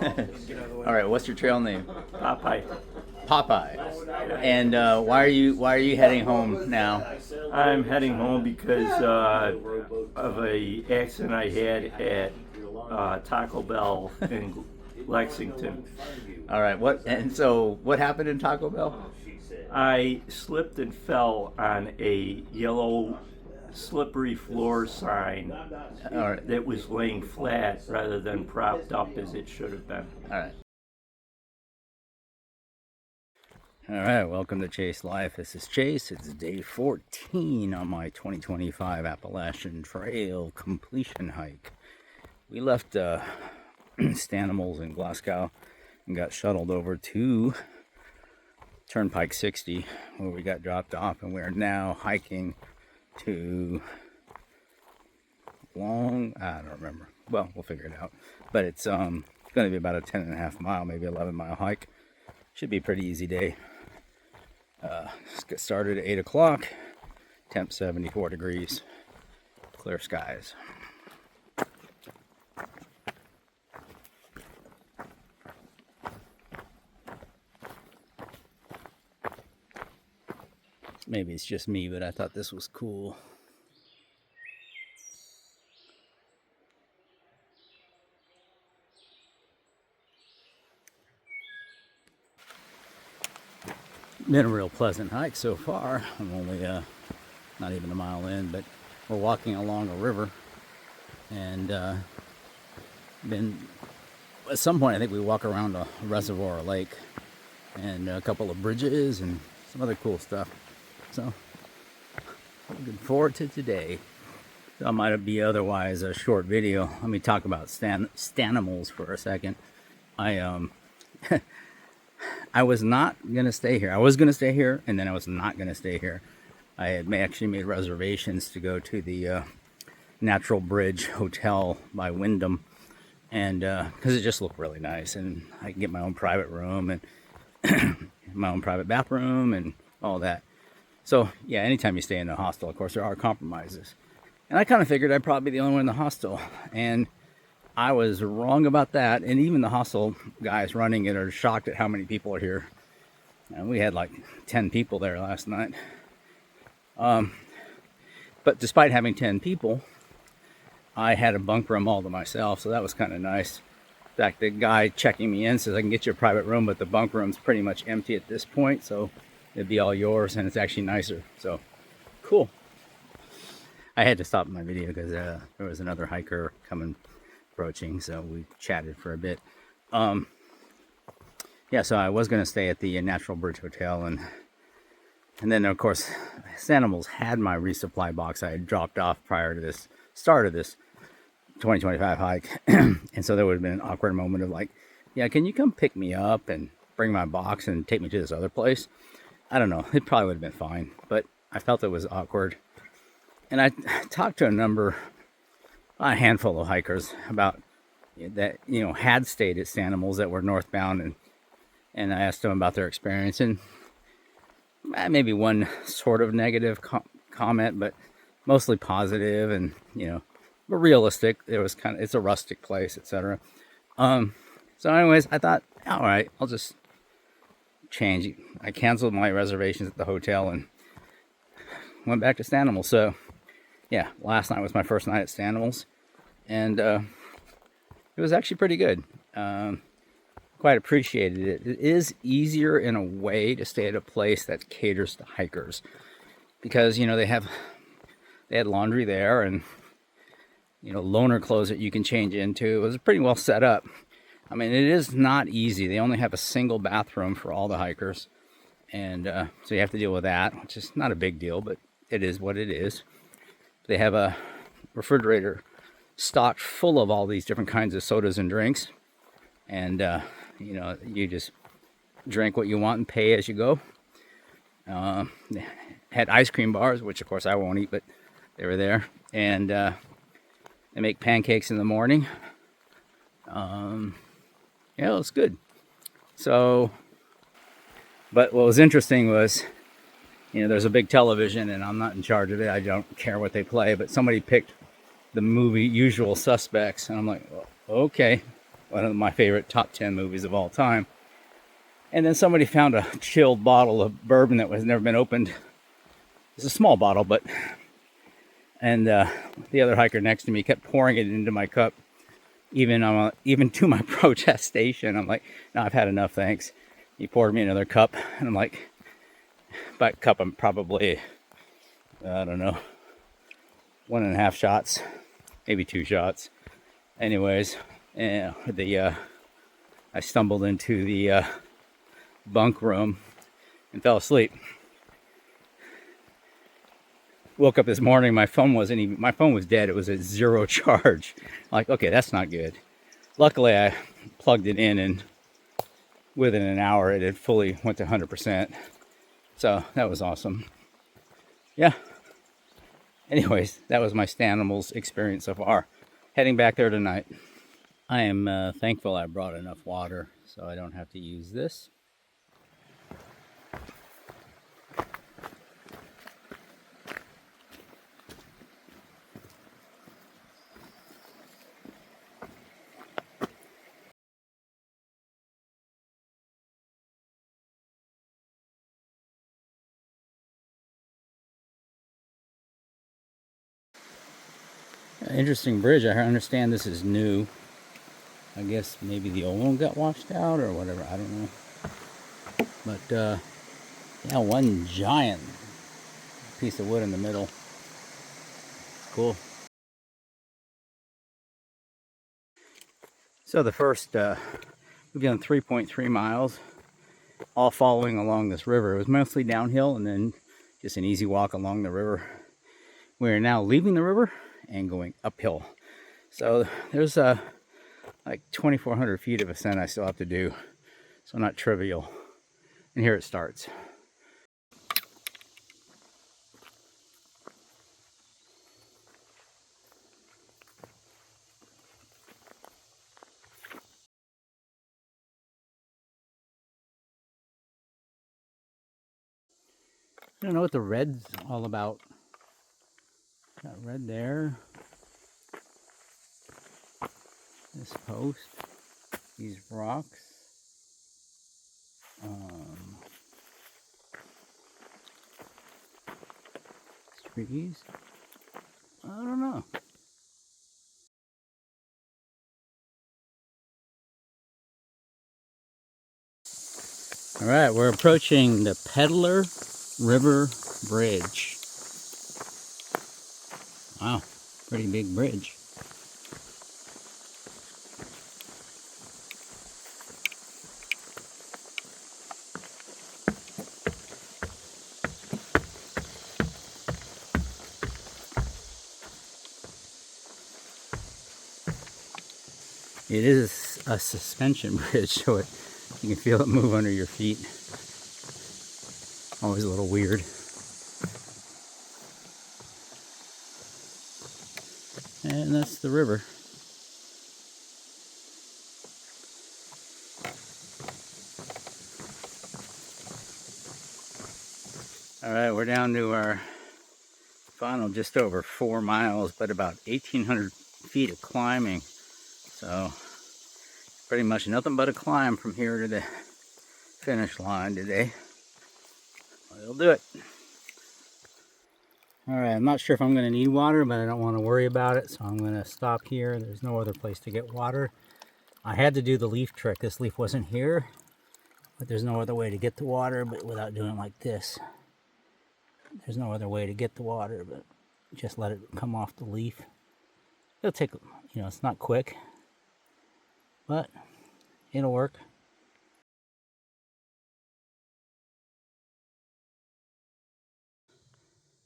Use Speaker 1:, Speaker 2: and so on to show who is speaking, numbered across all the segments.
Speaker 1: All right, what's your trail name?
Speaker 2: Popeye.
Speaker 1: Popeye. And why are you heading home now?
Speaker 2: I'm heading home because of a accident I had at Taco Bell in Lexington.
Speaker 1: All right, what happened in Taco Bell?
Speaker 2: I slipped and fell on a yellow slippery floor sign that was laying flat rather than propped up as it should have been.
Speaker 1: All right, welcome to Chase Life. This is Chase. It's day 14 on my 2025 Appalachian Trail completion hike. We left Stanimals in Glasgow and got shuttled over to Turnpike 60 where we got dropped off, and we're now hiking to I don't remember. Well, we'll figure it out. But it's going to be about a 10.5 mile, maybe 11 mile hike. Should be a pretty easy day. Let's get started at 8 o'clock. Temp 74 degrees. Clear skies. Maybe it's just me, but I thought this was cool. Been a real pleasant hike so far. I'm only not even a mile in, but we're walking along a river, and been at some point I think we walk around a reservoir, a lake, and a couple of bridges and some other cool stuff. So looking forward to today. That might be otherwise a short video. Let me talk about Stanimals for a second. I was not going to stay here. I was going to stay here, and then I was not going to stay here. I had actually made reservations to go to the Natural Bridge Hotel by Wyndham, and because it just looked really nice, and I can get my own private room and my own private bathroom and all that. So, yeah, anytime you stay in a hostel, of course, there are compromises. And I kind of figured I'd probably be the only one in the hostel, and I was wrong about that, and even the hostel guys running it are shocked at how many people are here. And we had like 10 people there last night. But despite having 10 people, I had a bunk room all to myself, so that was kind of nice. In fact, the guy checking me in says, I can get you a private room, but the bunk room's pretty much empty at this point, so it'd be all yours, and it's actually nicer. So, cool. I had to stop my video because there was another hiker approaching, so we chatted for a bit. Yeah, so I was going to stay at the Natural Bridge Hotel, and then of course Stanimals had my resupply box I had dropped off prior to this start of this 2025 hike. And so there would have been an awkward moment of like, yeah, can you come pick me up and bring my box and take me to this other place? I don't know, it probably would have been fine, but I felt it was awkward. And I talked to a handful of hikers about that, had stayed at Stanimals that were northbound, and I asked them about their experience, and maybe one sort of negative comment, but mostly positive, and but realistic. It's a rustic place, etc. So anyways, I thought, all right, I'll just change. I canceled my reservations at the hotel and went back to Stanimals. So yeah, last night was my first night at Stanimals, and it was actually pretty good. Quite appreciated it. It is easier in a way to stay at a place that caters to hikers, because they had laundry there, and loaner clothes that you can change into. It was pretty well set up. I mean, it is not easy. They only have a single bathroom for all the hikers, and so you have to deal with that, which is not a big deal, but it is what it is. They have a refrigerator stocked full of all these different kinds of sodas and drinks, and you just drink what you want and pay as you go. Had ice cream bars, which of course I won't eat, but they were there, and they make pancakes in the morning. It was good. So, but what was interesting was, there's a big television, and I'm not in charge of it. I don't care what they play, but somebody picked the movie Usual Suspects, and I'm like, well, okay, One of my favorite top 10 movies of all time. And then somebody found a chilled bottle of bourbon that was never been opened. It's a small bottle, but... And the other hiker next to me kept pouring it into my cup, even to my protestation. I'm like, no, I've had enough, thanks. He poured me another cup, and I'm like, by cup, I'm probably, I don't know, 1.5 shots, maybe 2 shots. Anyways, I stumbled into the bunk room and fell asleep. Woke up this morning, my phone was dead. It was at 0 charge. Like, okay, that's not good. Luckily, I plugged it in, and within an hour, it had fully went to 100%. So that was awesome. Yeah. Anyways, that was my Stanimals experience so far. Heading back there tonight. I am thankful I brought enough water so I don't have to use this. Interesting bridge. I understand this is new. I guess maybe the old one got washed out or whatever. I don't know. But yeah, one giant piece of wood in the middle. Cool. So the first, we've done 3.3 miles, all following along this river. It was mostly downhill and then just an easy walk along the river. We're now leaving the river and going uphill. So there's like 2,400 feet of ascent I still have to do. So not trivial. And here it starts. I don't know what the red's all about. Got red there. This post. These rocks. Trees. I don't know. All right, we're approaching the Peddler River Bridge. Wow, pretty big bridge. It is a suspension bridge, so you can feel it move under your feet. Always a little weird. And that's the river. All right, we're down to our final just over 4 miles, but about 1,800 feet of climbing. So pretty much nothing but a climb from here to the finish line today. We'll do it. All right, I'm not sure if I'm going to need water, but I don't want to worry about it, so I'm going to stop here. There's no other place to get water. I had to do the leaf trick. This leaf wasn't here, but there's no other way to get the water but without doing it like this. There's no other way to get the water, but just let it come off the leaf. It'll take, it's not quick, but it'll work.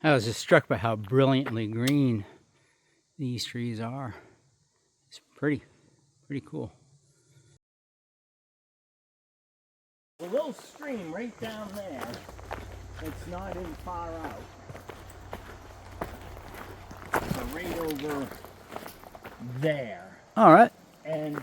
Speaker 1: I was just struck by how brilliantly green these trees are. It's pretty cool. A little stream right down there. It's not in far out. So right over there. All right. And